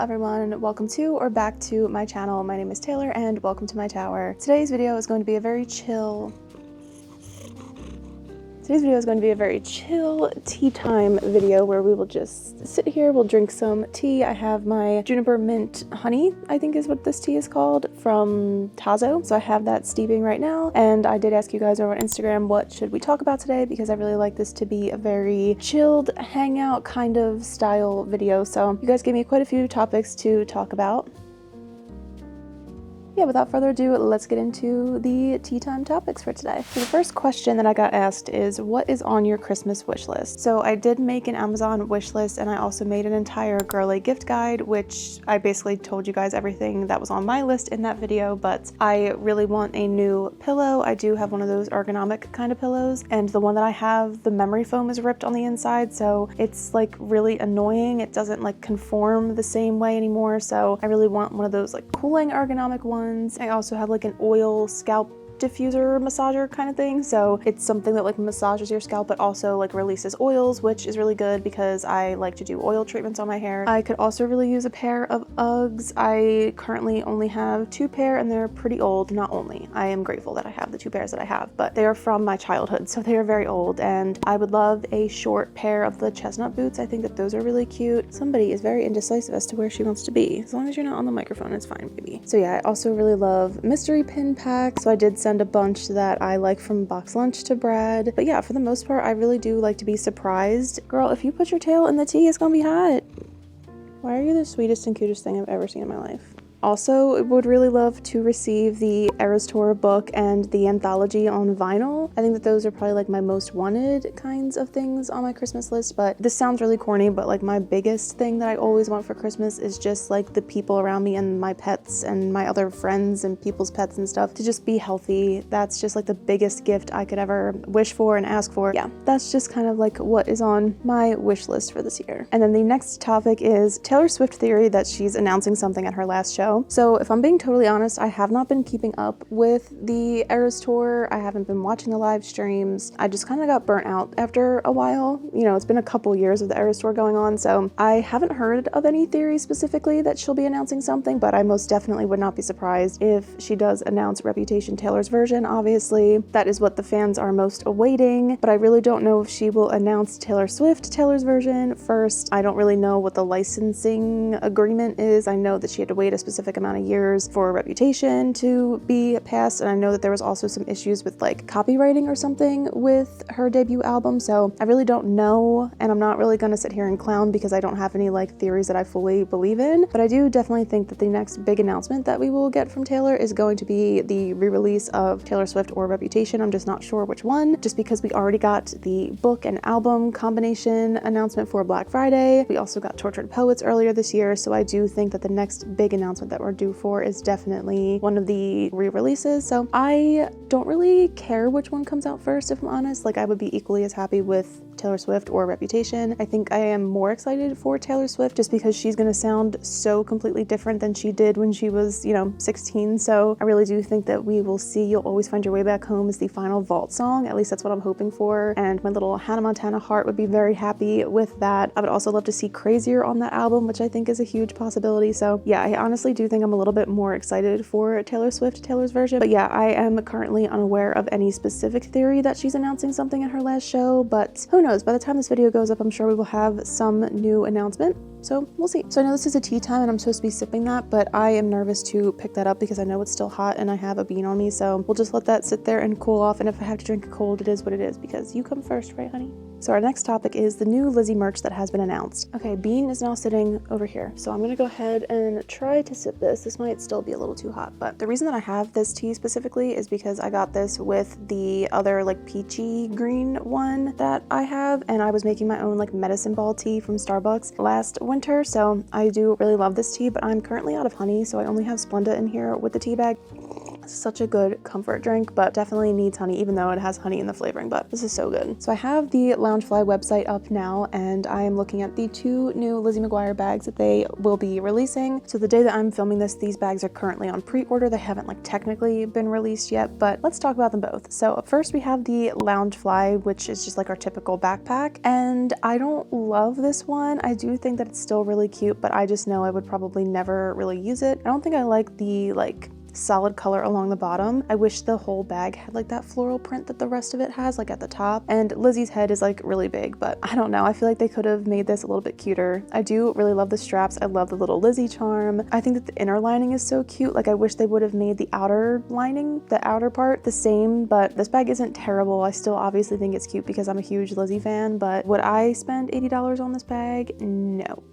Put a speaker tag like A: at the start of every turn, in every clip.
A: everyone, welcome to or back to my channel. My name is Taylor and welcome to my tower. Today's video is going to be a very chill tea time video where we will just sit here, we'll drink some tea. I have my juniper mint honey, I think is what this tea is called, from Tazo. So I have that steeping right now, and I did ask you guys over on Instagram what should we talk about today, because I really like this to be a very chilled hangout kind of style video. So you guys gave me quite a few topics to talk about. Yeah, without further ado, let's get into the tea time topics for today. So the first question that I got asked is, what is on your Christmas wish list? So I did make an Amazon wish list, and I also made an entire girly gift guide, which I basically told you guys everything that was on my list in that video. But I really want a new pillow. I do have one of those ergonomic kind of pillows, and the one that I have, the memory foam is ripped on the inside, so it's like really annoying. It doesn't like conform the same way anymore, so I really want one of those like cooling ergonomic ones. I also have like an oil scalp diffuser massager kind of thing, so it's something that like massages your scalp but also like releases oils, which is really good because I like to do oil treatments on my hair. I could also really use a pair of Uggs. I currently only have 2 pair and they're pretty old. Not only, I am grateful that I have the 2 pairs that I have, but they are from my childhood, so they are very old, and I would love a short pair of the chestnut boots. I think that those are really cute. Somebody is very indecisive as to where she wants to be. As long as you're not on the microphone, it's fine, baby. So yeah, I also really love mystery pin packs, so I did send a bunch that I like from box lunch to Brad. But yeah, for the most part, I really do like to be surprised. Girl, if you put your tail in the tea, it's gonna be hot. Why are you the sweetest and cutest thing I've ever seen in my life? Also, would really love to receive the Eras Tour book and the anthology on vinyl. I think that those are probably like my most wanted kinds of things on my Christmas list, but this sounds really corny, but like my biggest thing that I always want for Christmas is just like the people around me and my pets and my other friends and people's pets and stuff to just be healthy. That's just like the biggest gift I could ever wish for and ask for. Yeah, that's just kind of like what is on my wish list for this year. And then the next topic is Taylor Swift theory that she's announcing something at her last show. So if I'm being totally honest, I have not been keeping up with the Eras Tour. I haven't been watching the live streams. I just kind of got burnt out after a while. You know, it's been a couple years of the Eras Tour going on, so I haven't heard of any theories specifically that she'll be announcing something, but I most definitely would not be surprised if she does announce Reputation Taylor's version. Obviously, that is what the fans are most awaiting, but I really don't know if she will announce Taylor Swift Taylor's version first. I don't really know what the licensing agreement is. I know that she had to wait a specific amount of years for Reputation to be passed, and I know that there was also some issues with like copywriting or something with her debut album, so I really don't know, and I'm not really gonna sit here and clown because I don't have any like theories that I fully believe in, but I do definitely think that the next big announcement that we will get from Taylor is going to be the re-release of Taylor Swift or Reputation. I'm just not sure which one, just because we already got the book and album combination announcement for Black Friday. We also got Tortured Poets earlier this year, so I do think that the next big announcement that we're due for is definitely one of the re-releases. So I don't really care which one comes out first, if I'm honest. Like, I would be equally as happy with Taylor Swift or Reputation. I think I am more excited for Taylor Swift just because she's gonna sound so completely different than she did when she was, you know, 16. So I really do think that we will see You'll Always Find Your Way Back Home as the final vault song. At least that's what I'm hoping for. And my little Hannah Montana heart would be very happy with that. I would also love to see Crazier on that album, which I think is a huge possibility. So yeah, I honestly do think I'm a little bit more excited for Taylor Swift, Taylor's version. But yeah, I am currently unaware of any specific theory that she's announcing something at her last show, but who knows? By the time this video goes up, I'm sure we will have some new announcement. So we'll see. So I know this is a tea time and I'm supposed to be sipping that, but I am nervous to pick that up because I know it's still hot and I have a bean on me. So we'll just let that sit there and cool off. And if I have to drink it cold, it is what it is, because you come first, right, honey? So our next topic is the new Lizzie merch that has been announced. Okay, Bean is now sitting over here. So I'm gonna go ahead and try to sip this. This might still be a little too hot, but the reason that I have this tea specifically is because I got this with the other like peachy green one that I have, and I was making my own like medicine ball tea from Starbucks last winter. So I do really love this tea, but I'm currently out of honey, so I only have Splenda in here with the tea bag. such a good comfort drink, but definitely needs honey, even though it has honey in the flavoring, but this is so good. So I have the Loungefly website up now, and I am looking at the 2 new Lizzie McGuire bags that they will be releasing. So the day that I'm filming this, these bags are currently on pre-order. They haven't like technically been released yet, but let's talk about them both. So first we have the Loungefly, which is just like our typical backpack, and I don't love this one. I do think that it's still really cute, but I just know I would probably never really use it. I don't think I like the solid color along the bottom. I wish the whole bag had like that floral print that the rest of it has, like at the top. And Lizzie's head is like really big, but I don't know. I feel like they could have made this a little bit cuter. I do really love the straps. I love the little Lizzie charm. I think that the inner lining is so cute. Like I wish they would have made the outer lining, the outer part, the same, but this bag isn't terrible. I still obviously think it's cute because I'm a huge Lizzie fan, but would I spend $80 on this bag? No.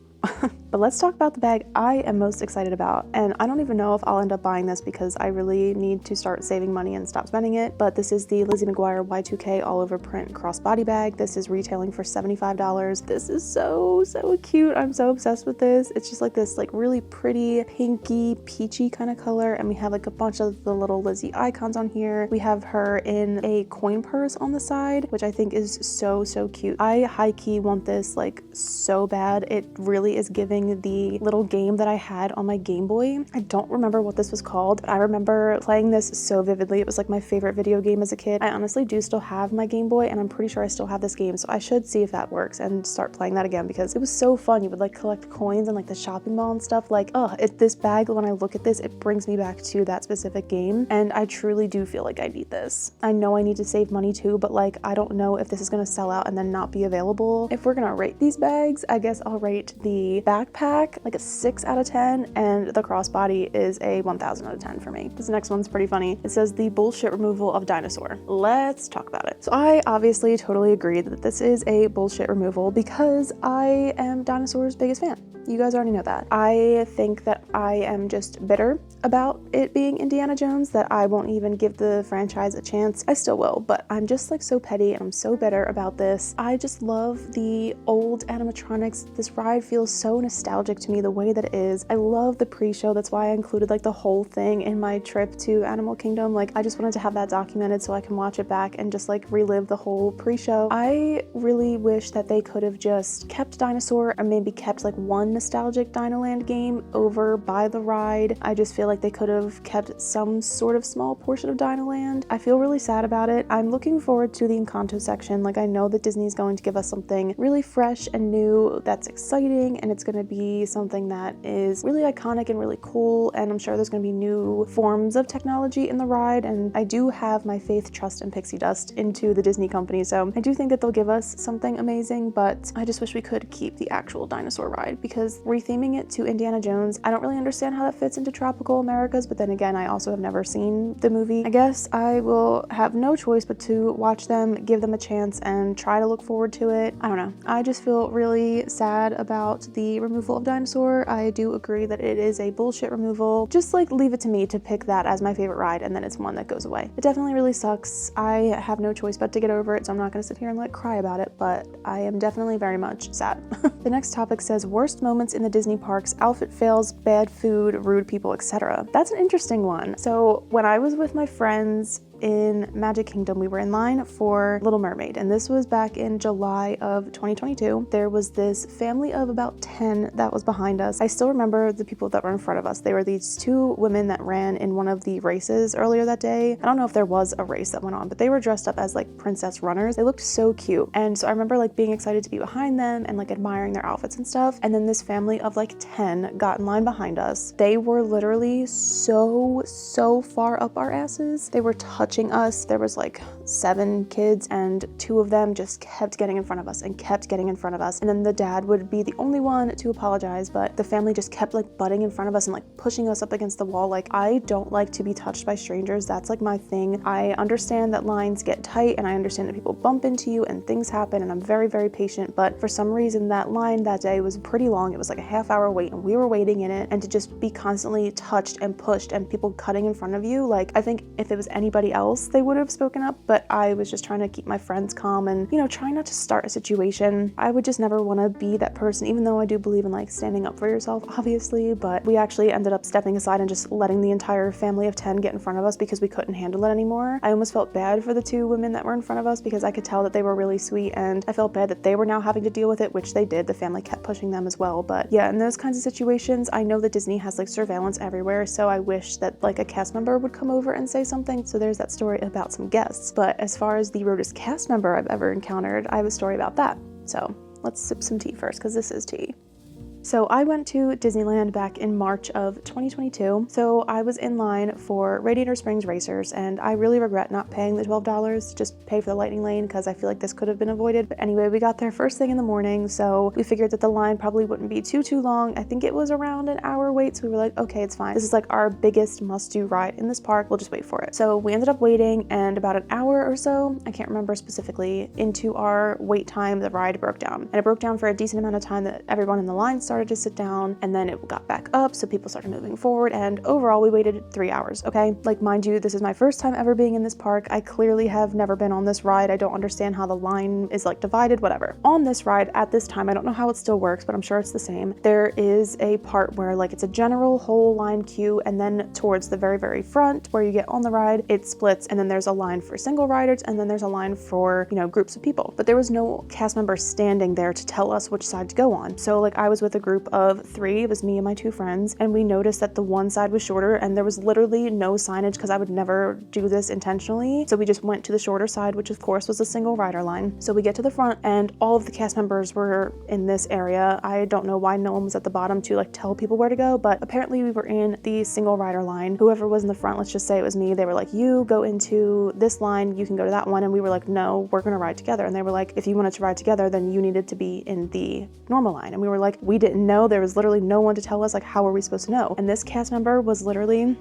A: But let's talk about the bag I am most excited about, and I don't even know if I'll end up buying this because I really need to start saving money and stop spending it, but this is the Lizzie McGuire Y2K all over print crossbody bag. This is retailing for $75. This is so cute. I'm so obsessed with this. It's just like this like really pretty pinky peachy kind of color, and we have like a bunch of the little Lizzie icons on here. We have her in a coin purse on the side, which I think is so cute. I high-key want this like so bad. It really is giving the little game that I had on my Game Boy. I don't remember what this was called, but I remember playing this so vividly. It was like my favorite video game as a kid. I honestly do still have my Game Boy, and I'm pretty sure I still have this game, so I should see if that works and start playing that again because it was so fun. You would like collect coins and like the shopping mall and stuff. Like, this bag, when I look at this, it brings me back to that specific game, and I truly do feel like I need this. I know I need to save money too, but like I don't know if this is gonna sell out and then not be available. If we're gonna rate these bags, I guess I'll rate the backpack like a 6 out of 10, and the crossbody is a 1000 out of 10 for me. This next one's pretty funny. It says the bullshit removal of dinosaur. Let's talk about it. So I obviously totally agree that this is a bullshit removal because I am Dinosaur's biggest fan. You guys already know that. I think that I am just bitter about it being Indiana Jones, that I won't even give the franchise a chance. I still will, but I'm just like so petty and I'm so bitter about this. I just love the old animatronics. This ride feels so nostalgic to me the way that it is. I love the pre-show. That's why I included like the whole thing in my trip to Animal Kingdom. Like I just wanted to have that documented so I can watch it back and just like relive the whole pre-show. I really wish that they could have just kept Dinosaur, or maybe kept like one nostalgic Dinoland game over by the ride. I just feel like they could have kept some sort of small portion of Dinoland. I feel really sad about it. I'm looking forward to the Encanto section. Like I know that Disney's going to give us something really fresh and new that's exciting, and it's going to be something that is really iconic and really cool, and I'm sure there's going to be new forms of technology in the ride, and I do have my faith, trust, and pixie dust into the Disney company, so I do think that they'll give us something amazing, but I just wish we could keep the actual dinosaur ride because retheming it to Indiana Jones, I don't really understand how that fits into Tropical Americas, but then again, I also have never seen the movie. I guess I will have no choice but to watch them, give them a chance, and try to look forward to it. I don't know. I just feel really sad about the removal of Dinosaur. I do agree that it is a bullshit removal. Just like leave it to me to pick that as my favorite ride, and then it's one that goes away. It definitely really sucks. I have no choice but to get over it, so I'm not gonna sit here and like cry about it, but I am definitely very much sad. The next topic says worst moments in the Disney parks, outfit fails, bad food, rude people, etc. That's an interesting one. So when I was with my friends in Magic Kingdom, we were in line for Little Mermaid, and this was back in July of 2022. There was this family of about 10 that was behind us. I still remember the people that were in front of us. They were these 2 women that ran in one of the races earlier that day. I don't know if there was a race that went on, but they were dressed up as like princess runners. They looked so cute, and so I remember like being excited to be behind them and like admiring their outfits and stuff. And then this family of like 10 got in line behind us. They were literally so far up our asses. They were touching us. There was like 7 kids, and 2 of them just kept getting in front of us and kept getting in front of us. And then the dad would be the only one to apologize, but the family just kept like butting in front of us and like pushing us up against the wall. Like I don't like to be touched by strangers. That's like my thing. I understand that lines get tight, and I understand that people bump into you and things happen, and I'm very patient, but for some reason that line that day was pretty long. It was like a half-hour wait, and we were waiting in it, and to just be constantly touched and pushed and people cutting in front of you, like I think if it was anybody else, they would have spoken up, but I was just trying to keep my friends calm and, you know, trying not to start a situation. I would just never want to be that person, even though I do believe in like standing up for yourself, obviously, but we actually ended up stepping aside and just letting the entire family of 10 get in front of us because we couldn't handle it anymore. I almost felt bad for the 2 women that were in front of us because I could tell that they were really sweet, and I felt bad that they were now having to deal with it, which they did. The family kept pushing them as well. But yeah, in those kinds of situations, I know that Disney has like surveillance everywhere, so I wish that like a cast member would come over and say something. So there's that story about some guests. But as far as the rudest cast member I've ever encountered, I have a story about that. So let's sip some tea first, because this is tea. So I went to Disneyland back in March of 2022. So I was in line for Radiator Springs Racers, and I really regret not paying the $12 to just pay for the lightning lane, because I feel like this could have been avoided. But anyway, we got there first thing in the morning, so we figured that the line probably wouldn't be too long. I think it was around an hour wait, so we were like, okay, it's fine. This is like our biggest must-do ride in this park. We'll just wait for it. So we ended up waiting, and about an hour or so, I can't remember specifically, into our wait time, the ride broke down. And it broke down for a decent amount of time that everyone in the line started to sit down, and then it got back up, so people started moving forward, and overall we waited 3 hours, okay? Like, mind you, this is my first time ever being in this park. I clearly have never been on this ride. I don't understand how the line is like divided, whatever. On this ride at this time, I don't know how it still works, but I'm sure it's the same. There is a part where like it's a general whole line queue, and then towards the very, very front where you get on the ride, it splits, and then there's a line for single riders, and then there's a line for, you know, groups of people. But there was no cast member standing there to tell us which side to go on. So like I was with a group of 3, it was me and my 2 friends, and we noticed that the one side was shorter, and there was literally no signage, because I would never do this intentionally. So we just went to the shorter side, which of course was a single rider line. So we get to the front, and all of the cast members were in this area. I don't know why no one was at the bottom to like tell people where to go, but apparently we were in the single rider line. Whoever was in the front, let's just say it was me, they were like, you go into this line, you can go to that one. And we were like, no, we're gonna ride together. And they were like, if you wanted to ride together, then you needed to be in the normal line. And we were like, we didn't know. There was literally no one to tell us, like, how are we supposed to know? And this cast member was literally,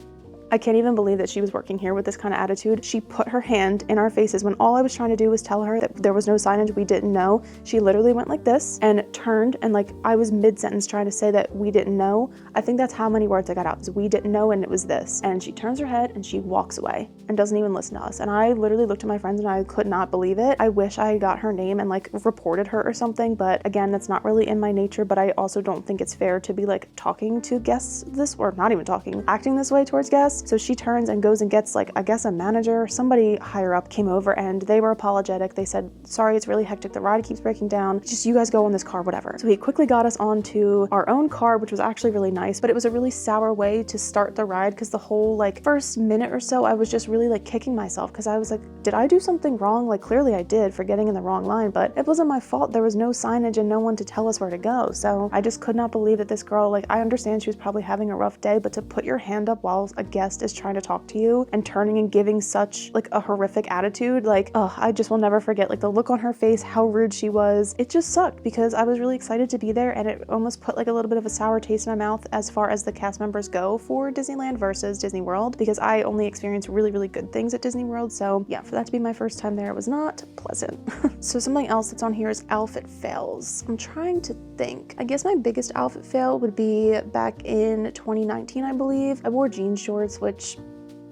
A: I can't even believe that she was working here with this kind of attitude. She put her hand in our faces when all I was trying to do was tell her that there was no signage, we didn't know. She literally went like this and turned, and like I was mid-sentence trying to say that we didn't know. I think that's how many words I got out, is we didn't know, and it was this. And she turns her head and she walks away and doesn't even listen to us. And I literally looked at my friends and I could not believe it. I wish I got her name and like reported her or something, but again, that's not really in my nature. But I also don't think it's fair to be like talking to guests this, or not even talking, acting this way towards guests. So she turns and goes and gets like, I guess a manager, somebody higher up came over, and they were apologetic. They said, sorry, it's really hectic, the ride keeps breaking down, just you guys go on this car, whatever. So he quickly got us onto our own car, which was actually really nice, but it was a really sour way to start the ride, because the whole like first minute or so I was just really like kicking myself, because I was like, did I do something wrong? Like clearly I did for getting in the wrong line, but it wasn't my fault. There was no signage and no one to tell us where to go. So I just could not believe that this girl, like, I understand she was probably having a rough day, but to put your hand up while a guest is trying to talk to you and turning and giving such like a horrific attitude, like, oh, I just will never forget like the look on her face, how rude she was. It just sucked, because I was really excited to be there, and it almost put like a little bit of a sour taste in my mouth as far as the cast members go for Disneyland versus Disney World, because I only experienced really, really good things at Disney World. So yeah, for that to be my first time there, it was not pleasant. So something else that's on here is outfit fails. I'm trying to think. I guess my biggest outfit fail would be back in 2019, I believe. I wore jean shorts, which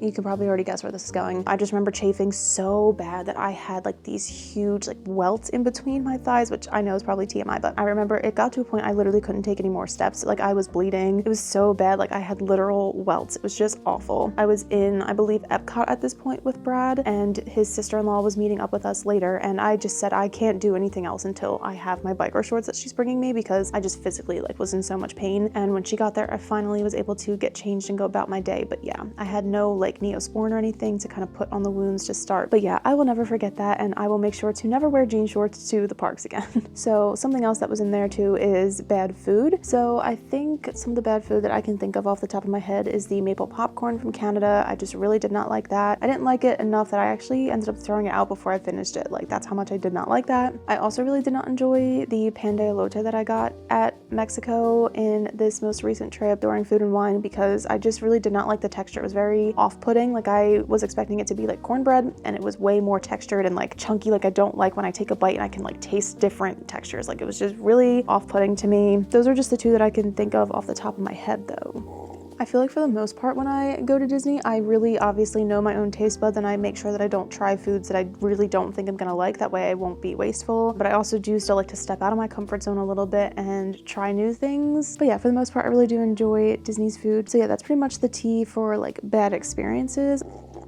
A: you can probably already guess where this is going. I just remember chafing so bad that I had like these huge like welts in between my thighs, which I know is probably TMI, but I remember it got to a point I literally couldn't take any more steps. Like I was bleeding. It was so bad. Like I had literal welts. It was just awful. I was in, I believe, Epcot at this point with Brad, and his sister-in-law was meeting up with us later, and I just said I can't do anything else until I have my biker shorts that she's bringing me, because I just physically like was in so much pain. And when she got there, I finally was able to get changed and go about my day. But yeah, I had no like Neosporin or anything to kind of put on the wounds to start. But yeah, I will never forget that, and I will make sure to never wear jean shorts to the parks again. So something else that was in there too is bad food. So I think some of the bad food that I can think of off the top of my head is the maple popcorn from Canada. I just really did not like that. I didn't like it enough that I actually ended up throwing it out before I finished it. Like that's how much I did not like that. I also really did not enjoy the pan de elote that I got at Mexico in this most recent trip during Food and Wine, because I just really did not like the texture. It was very off-putting. Like I was expecting it to be like cornbread, and it was way more textured and like chunky. Like I don't like when I take a bite and I can like taste different textures. Like it was just really off-putting to me. Those are just the two that I can think of off the top of my head though. I feel like for the most part when I go to Disney, I really obviously know my own taste buds and I make sure that I don't try foods that I really don't think I'm gonna like. That way I won't be wasteful. But I also do still like to step out of my comfort zone a little bit and try new things. But yeah, for the most part, I really do enjoy Disney's food. So yeah, that's pretty much the tea for like bad experiences.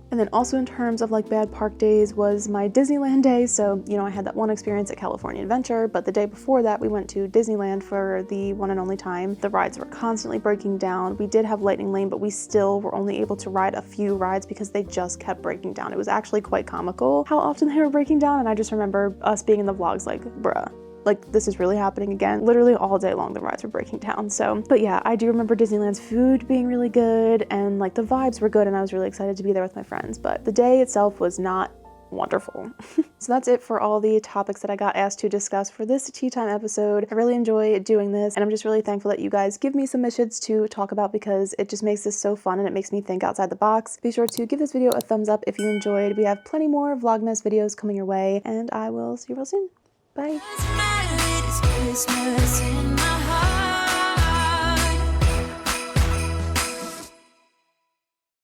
A: And then also in terms of like bad park days was my Disneyland day. So, you know, I had that one experience at California Adventure, but the day before that we went to Disneyland for the one and only time. The rides were constantly breaking down. We did have Lightning Lane, but we still were only able to ride a few rides because they just kept breaking down. It was actually quite comical how often they were breaking down. And I just remember us being in the vlogs like, bruh, like this is really happening again. Literally all day long the rides were breaking down. So, but yeah, I do remember Disneyland's food being really good and like the vibes were good and I was really excited to be there with my friends, but the day itself was not wonderful. So that's it for all the topics that I got asked to discuss for this tea time episode. I really enjoy doing this and I'm just really thankful that you guys give me submissions to talk about because it just makes this so fun and it makes me think outside the box. Be sure to give this video a thumbs up if you enjoyed. We have plenty more vlogmas videos coming your way and I will see you real soon. Bye.
B: Christmas in my